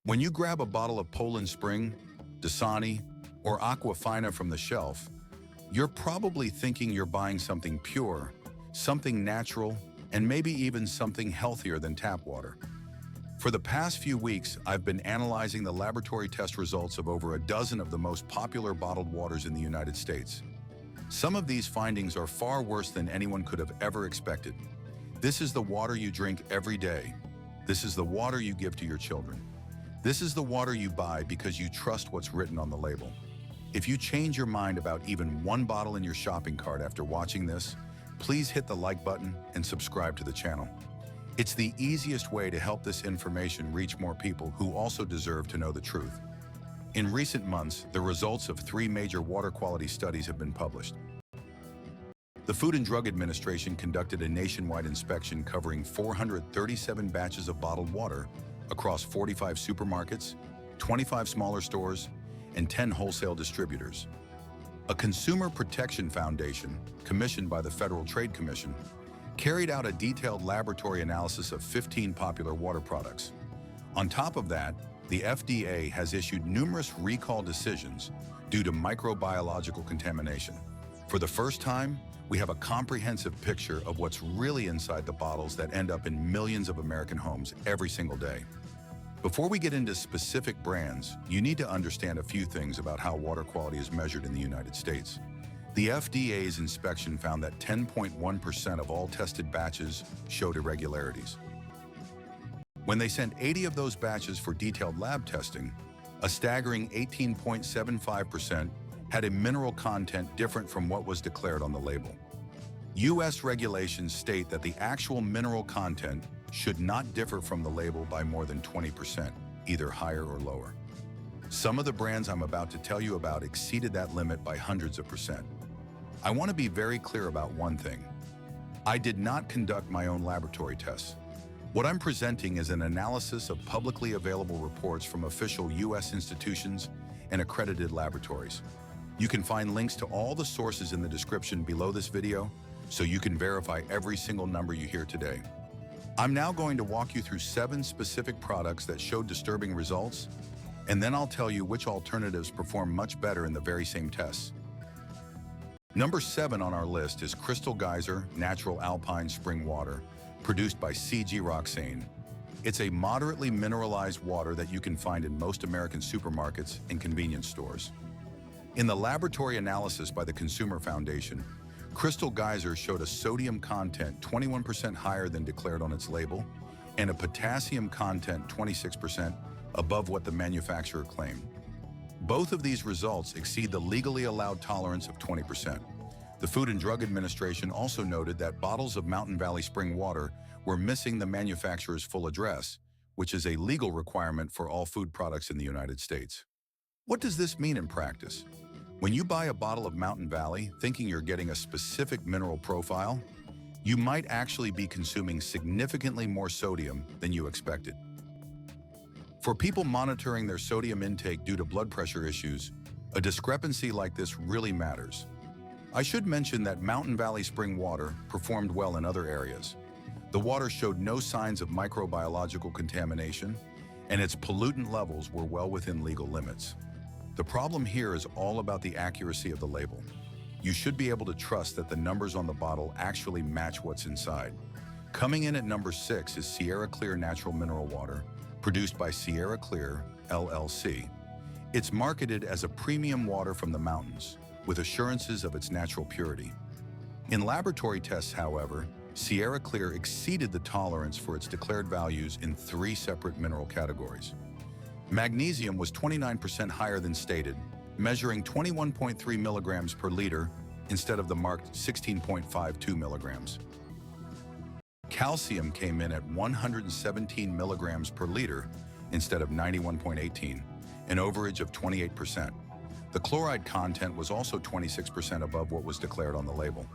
When you grab a bottle of Poland Spring, Dasani, or Aquafina from the shelf, you're probably thinking you're buying something pure, something natural, and maybe even something healthier than tap water. For the past few weeks, I've been analyzing the laboratory test results of over a dozen of the most popular bottled waters in the United States. Some of these findings are far worse than anyone could have ever expected. This is the water you drink every day. This is the water you give to your children. This is the water you buy because you trust what's written on the label. If you change your mind about even one bottle in your shopping cart after watching this, please hit the like button and subscribe to the channel. It's the easiest way to help this information reach more people who also deserve to know the truth. In recent months, the results of 3 major water quality studies have been published. The Food and Drug Administration conducted a nationwide inspection covering 437 batches of bottled water across 45 supermarkets, 25 smaller stores, and 10 wholesale distributors. A Consumer Protection Foundation, commissioned by the Federal Trade Commission, carried out a detailed laboratory analysis of 15 popular water products. On top of that, the FDA has issued numerous recall decisions due to microbiological contamination. For the first time, we have a comprehensive picture of what's really inside the bottles that end up in millions of American homes every single day. Before we get into specific brands, you need to understand a few things about how water quality is measured in the United States. The FDA's inspection found that 10.1% of all tested batches showed irregularities. When they sent 80 of those batches for detailed lab testing, a staggering 18.75% had a mineral content different from what was declared on the label. U.S. regulations state that the actual mineral content should not differ from the label by more than 20%, either higher or lower. Some of the brands I'm about to tell you about exceeded that limit by hundreds of percent. I want to be very clear about one thing. I did not conduct my own laboratory tests. What I'm presenting is an analysis of publicly available reports from official U.S. institutions and accredited laboratories. You can find links to all the sources in the description below this video, so you can verify every single number you hear today. I'm now going to walk you through 7 specific products that showed disturbing results, and then I'll tell you which alternatives perform much better in the very same tests. Number 7 on our list is Crystal Geyser Natural Alpine Spring Water, produced by C.G. Roxane. It's a moderately mineralized water that you can find in most American supermarkets and convenience stores. In the laboratory analysis by the Consumer Foundation, Crystal Geyser showed a sodium content 21% higher than declared on its label, and a potassium content 26% above what the manufacturer claimed. Both of these results exceed the legally allowed tolerance of 20%. The Food and Drug Administration also noted that bottles of Mountain Valley Spring Water were missing the manufacturer's full address, which is a legal requirement for all food products in the United States. What does this mean in practice? When you buy a bottle of Mountain Valley thinking you're getting a specific mineral profile, you might actually be consuming significantly more sodium than you expected. For people monitoring their sodium intake due to blood pressure issues, a discrepancy like this really matters. I should mention that Mountain Valley Spring Water performed well in other areas. The water showed no signs of microbiological contamination, and its pollutant levels were well within legal limits. The problem here is all about the accuracy of the label. You should be able to trust that the numbers on the bottle actually match what's inside. Coming in at number 6 is Sierra Clear Natural Mineral Water, produced by Sierra Clear, LLC. It's marketed as a premium water from the mountains, with assurances of its natural purity. In laboratory tests, however, Sierra Clear exceeded the tolerance for its declared values in 3 separate mineral categories. Magnesium was 29% higher than stated, measuring 21.3 milligrams per liter instead of the marked 16.52 milligrams. Calcium came in at 117 milligrams per liter instead of 91.18, an overage of 28%. The chloride content was also 26% above what was declared on the label.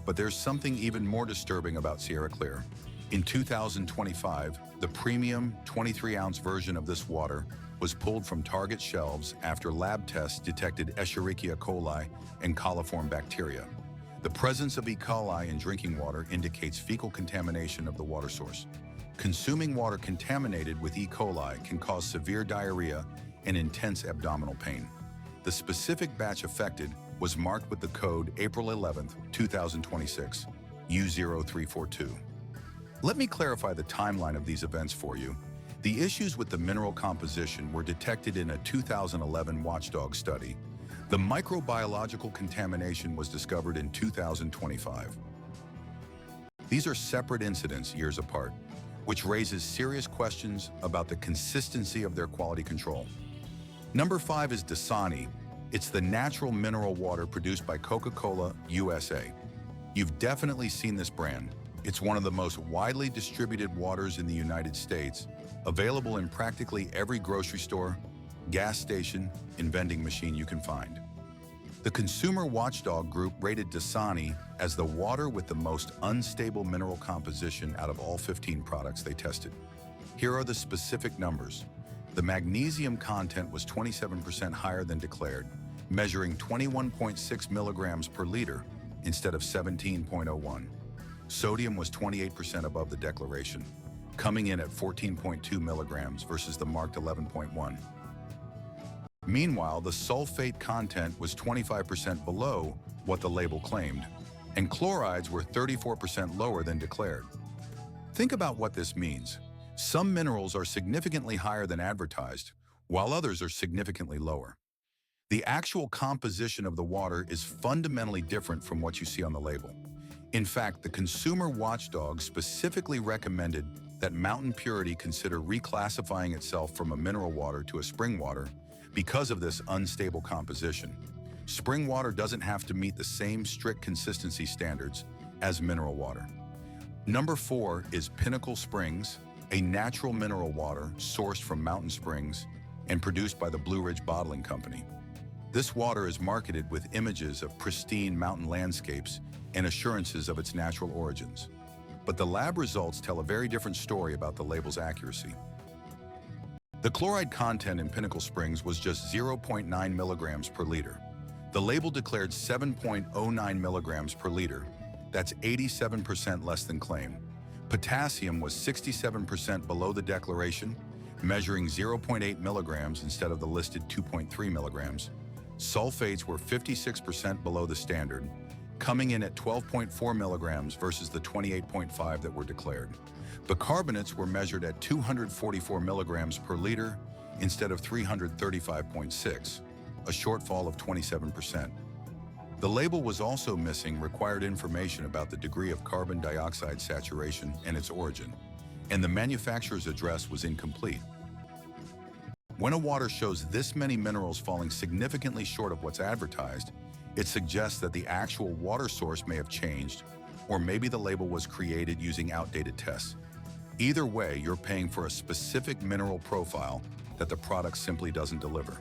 But there's something even more disturbing about Sierra Clear. In 2025, the premium 23-ounce version of this water was pulled from Target shelves after lab tests detected Escherichia coli and coliform bacteria. The presence of E. coli in drinking water indicates fecal contamination of the water source. Consuming water contaminated with E. coli can cause severe diarrhea and intense abdominal pain. The specific batch affected was marked with the code April 11, 2026, U0342. Let me clarify the timeline of these events for you. The issues with the mineral composition were detected in a 2011 watchdog study. The microbiological contamination was discovered in 2025. These are separate incidents years apart, which raises serious questions about the consistency of their quality control. Number 5 is Dasani. It's the natural mineral water produced by Coca-Cola USA. You've definitely seen this brand. It's one of the most widely distributed waters in the United States, available in practically every grocery store, gas station, and vending machine you can find. The Consumer Watchdog Group rated Dasani as the water with the most unstable mineral composition out of all 15 products they tested. Here are the specific numbers. The magnesium content was 27% higher than declared, measuring 21.6 milligrams per liter instead of 17.01. Sodium was 28% above the declaration, coming in at 14.2 milligrams versus the marked 11.1. Meanwhile, the sulfate content was 25% below what the label claimed, and chlorides were 34% lower than declared. Think about what this means. Some minerals are significantly higher than advertised, while others are significantly lower. The actual composition of the water is fundamentally different from what you see on the label. In fact, the Consumer Watchdog specifically recommended that Mountain Purity consider reclassifying itself from a mineral water to a spring water because of this unstable composition. Spring water doesn't have to meet the same strict consistency standards as mineral water. Number 4 is Pinnacle Springs, a natural mineral water sourced from mountain springs and produced by the Blue Ridge Bottling Company. This water is marketed with images of pristine mountain landscapes and assurances of its natural origins. But the lab results tell a very different story about the label's accuracy. The chloride content in Pinnacle Springs was just 0.9 milligrams per liter. The label declared 7.09 milligrams per liter. That's 87% less than claimed. Potassium was 67% below the declaration, measuring 0.8 milligrams instead of the listed 2.3 milligrams. Sulfates were 56% below the standard, coming in at 12.4 milligrams versus the 28.5 that were declared. Bicarbonates were measured at 244 milligrams per liter instead of 335.6, a shortfall of 27%. The label was also missing required information about the degree of carbon dioxide saturation and its origin, and the manufacturer's address was incomplete. When a water shows this many minerals falling significantly short of what's advertised, it suggests that the actual water source may have changed, or maybe the label was created using outdated tests. Either way, you're paying for a specific mineral profile that the product simply doesn't deliver.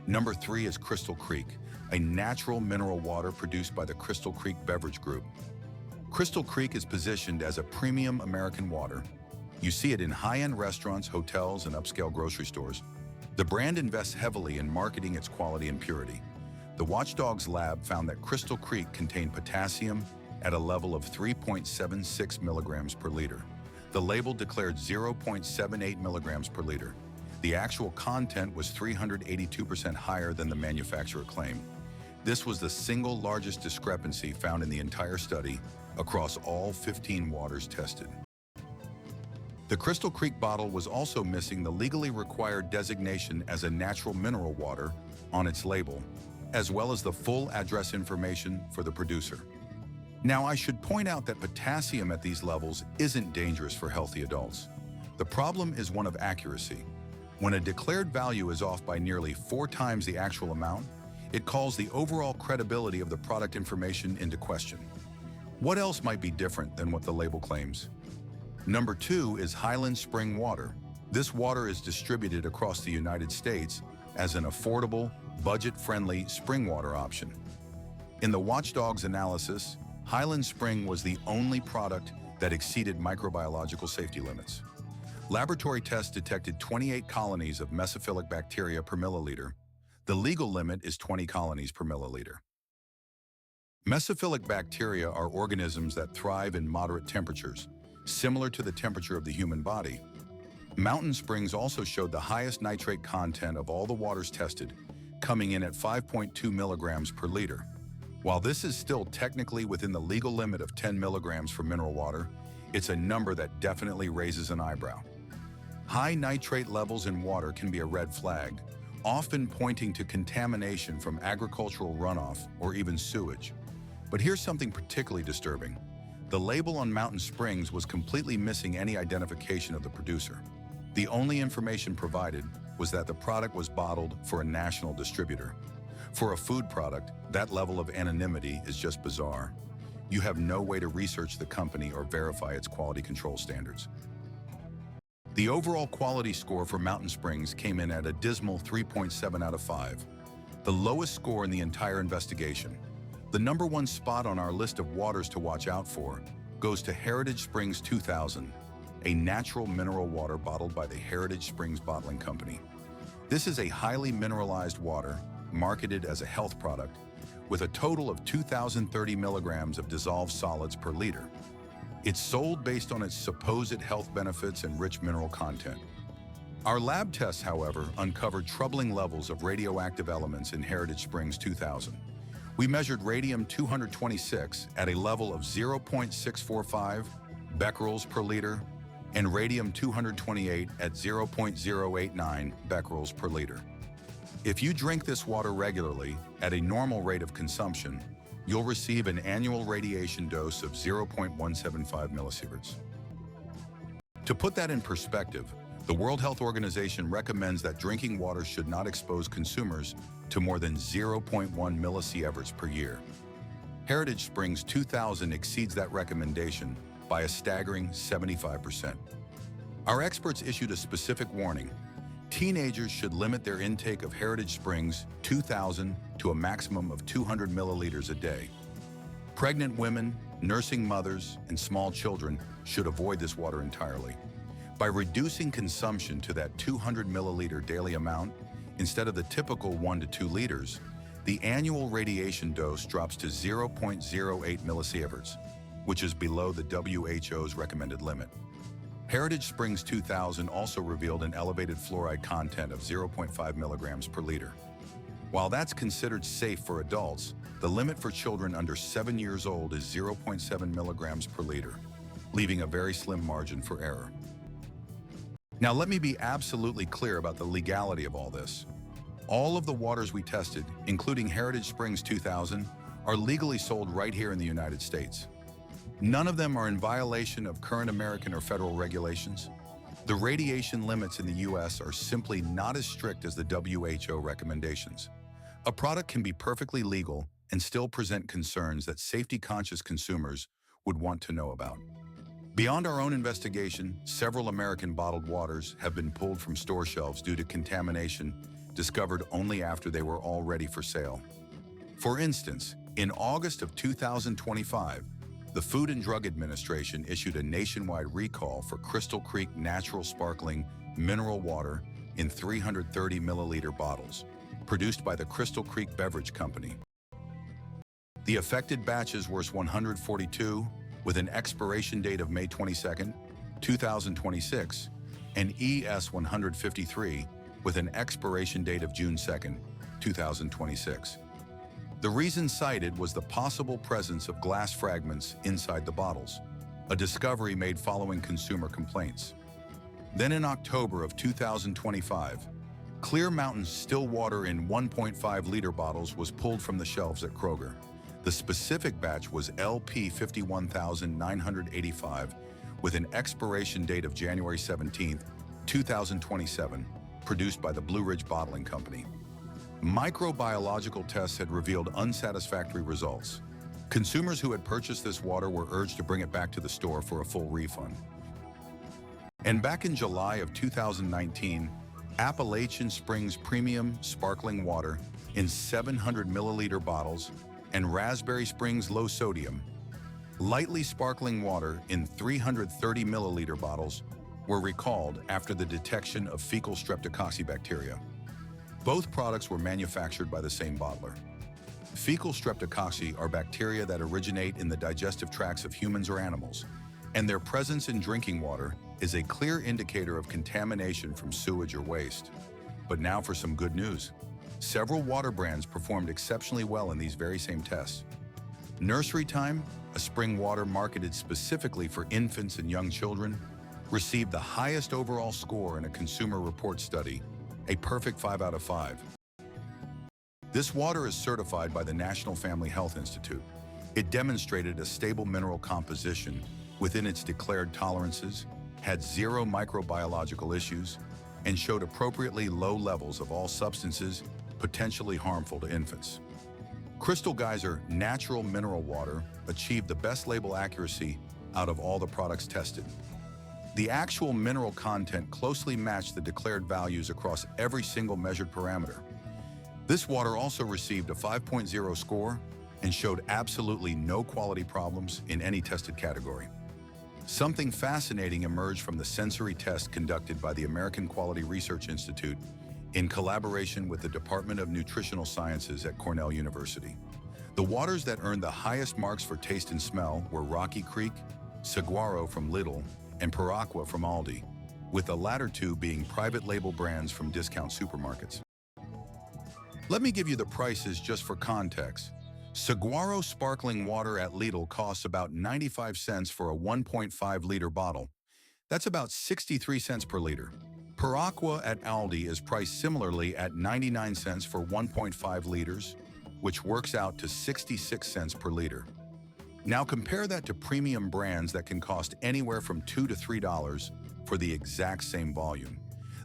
Number 3 is Crystal Creek, a natural mineral water produced by the Crystal Creek Beverage Group. Crystal Creek is positioned as a premium American water. You see it in high-end restaurants, hotels, and upscale grocery stores. The brand invests heavily in marketing its quality and purity. The Watchdog's lab found that Crystal Creek contained potassium at a level of 3.76 milligrams per liter. The label declared 0.78 milligrams per liter. The actual content was 382% higher than the manufacturer claimed. This was the single largest discrepancy found in the entire study across all 15 waters tested. The Crystal Creek bottle was also missing the legally required designation as a natural mineral water on its label, as well as the full address information for the producer. Now, I should point out that potassium at these levels isn't dangerous for healthy adults. The problem is one of accuracy. When a declared value is off by nearly 4 times the actual amount, it calls the overall credibility of the product information into question. What else might be different than what the label claims? Number 2 is Highland Spring Water. This water is distributed across the United States as an affordable, budget-friendly spring water option. In the Watchdog's analysis, Highland Spring was the only product that exceeded microbiological safety limits. Laboratory tests detected 28 colonies of mesophilic bacteria per milliliter. The legal limit is 20 colonies per milliliter. Mesophilic bacteria are organisms that thrive in moderate temperatures. similar to the temperature of the human body. Mountain Springs also showed the highest nitrate content of all the waters tested, coming in at 5.2 milligrams per liter. While this is still technically within the legal limit of 10 milligrams for mineral water, it's a number that definitely raises an eyebrow. High nitrate levels in water can be a red flag, often pointing to contamination from agricultural runoff or even sewage. But here's something particularly disturbing. The label on Mountain Springs was completely missing any identification of the producer. The only information provided was that the product was bottled for a national distributor. For a food product, that level of anonymity is just bizarre. You have no way to research the company or verify its quality control standards. The overall quality score for Mountain Springs came in at a dismal 3.7 out of 5, the lowest score in the entire investigation. The number one spot on our list of waters to watch out for goes to Heritage Springs 2000, a natural mineral water bottled by the Heritage Springs Bottling Company. This is a highly mineralized water marketed as a health product with a total of 2,030 milligrams of dissolved solids per liter. It's sold based on its supposed health benefits and rich mineral content. Our lab tests, however, uncovered troubling levels of radioactive elements in Heritage Springs 2000. We measured radium-226 at a level of 0.645 becquerels per liter and radium-228 at 0.089 becquerels per liter. If you drink this water regularly at a normal rate of consumption, you'll receive an annual radiation dose of 0.175 millisieverts. To put that in perspective, the World Health Organization recommends that drinking water should not expose consumers to more than 0.1 millisieverts per year. Heritage Springs 2000 exceeds that recommendation by a staggering 75%. Our experts issued a specific warning. Teenagers should limit their intake of Heritage Springs 2000 to a maximum of 200 milliliters a day. Pregnant women, nursing mothers, and small children should avoid this water entirely. By reducing consumption to that 200 milliliter daily amount, instead of the typical 1 to 2 liters, the annual radiation dose drops to 0.08 millisieverts, which is below the WHO's recommended limit. Heritage Springs 2000 also revealed an elevated fluoride content of 0.5 milligrams per liter. While that's considered safe for adults, the limit for children under 7 years old is 0.7 milligrams per liter, leaving a very slim margin for error. Now let me be absolutely clear about the legality of all this. All of the waters we tested, including Heritage Springs 2000, are legally sold right here in the United States. None of them are in violation of current American or federal regulations. The radiation limits in the US are simply not as strict as the WHO recommendations. A product can be perfectly legal and still present concerns that safety-conscious consumers would want to know about. Beyond our own investigation, several American bottled waters have been pulled from store shelves due to contamination discovered only after they were all ready for sale. For instance, in August of 2025, the Food and Drug Administration issued a nationwide recall for Crystal Creek Natural Sparkling Mineral Water in 330 milliliter bottles, produced by the Crystal Creek Beverage Company. The affected batches were 142, with an expiration date of May 22, 2026, and ES 153, with an expiration date of June 2, 2026. The reason cited was the possible presence of glass fragments inside the bottles, a discovery made following consumer complaints. Then in October of 2025, Clear Mountain's still water in 1.5-liter bottles was pulled from the shelves at Kroger. The specific batch was LP 51985 with an expiration date of January 17, 2027, produced by the Blue Ridge Bottling Company. Microbiological tests had revealed unsatisfactory results. Consumers who had purchased this water were urged to bring it back to the store for a full refund. And back in July of 2019, Appalachian Springs Premium Sparkling Water in 700 milliliter bottles and Raspberry Springs Low Sodium Lightly Sparkling Water in 330 milliliter bottles were recalled after the detection of fecal streptococci bacteria. Both products were manufactured by the same bottler. Fecal streptococci are bacteria that originate in the digestive tracts of humans or animals. and their presence in drinking water is a clear indicator of contamination from sewage or waste. But now for some good news. Several water brands performed exceptionally well in these very same tests. Nursery Time, a spring water marketed specifically for infants and young children, received the highest overall score in a Consumer Report study, a perfect 5 out of 5. This water is certified by the National Family Health Institute. It demonstrated a stable mineral composition within its declared tolerances, had zero microbiological issues, and showed appropriately low levels of all substances potentially harmful to infants. Crystal Geyser Natural Mineral Water achieved the best label accuracy out of all the products tested. The actual mineral content closely matched the declared values across every single measured parameter. This water also received a 5.0 score and showed absolutely no quality problems in any tested category. Something fascinating emerged from the sensory test conducted by the American Quality Research Institute in collaboration with the Department of Nutritional Sciences at Cornell University. The waters that earned the highest marks for taste and smell were Rocky Creek, Saguaro from Lidl, and Per Aqua from Aldi, with the latter two being private label brands from discount supermarkets. Let me give you the prices just for context. Saguaro sparkling water at Lidl costs about 95 cents for a 1.5-liter bottle. That's about 63 cents per liter. Per Aqua at Aldi is priced similarly at 99 cents for 1.5 liters, which works out to 66 cents per liter. Now compare that to premium brands that can cost anywhere from $2 to $3 for the exact same volume.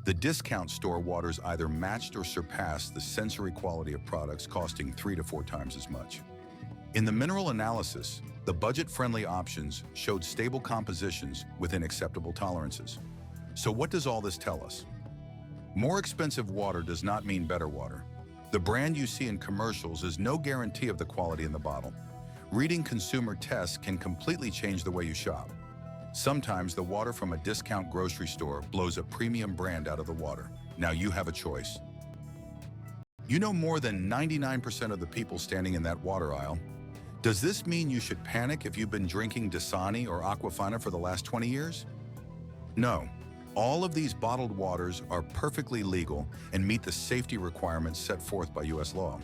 The discount store waters either matched or surpassed the sensory quality of products costing 3 to 4 times as much. In the mineral analysis, the budget-friendly options showed stable compositions within acceptable tolerances. So what does all this tell us? More expensive water does not mean better water. The brand you see in commercials is no guarantee of the quality in the bottle. Reading consumer tests can completely change the way you shop. Sometimes the water from a discount grocery store blows a premium brand out of the water. Now you have a choice. You know more than 99% of the people standing in that water aisle. Does this mean you should panic if you've been drinking Dasani or Aquafina for the last 20 years? No. All of these bottled waters are perfectly legal and meet the safety requirements set forth by U.S. law.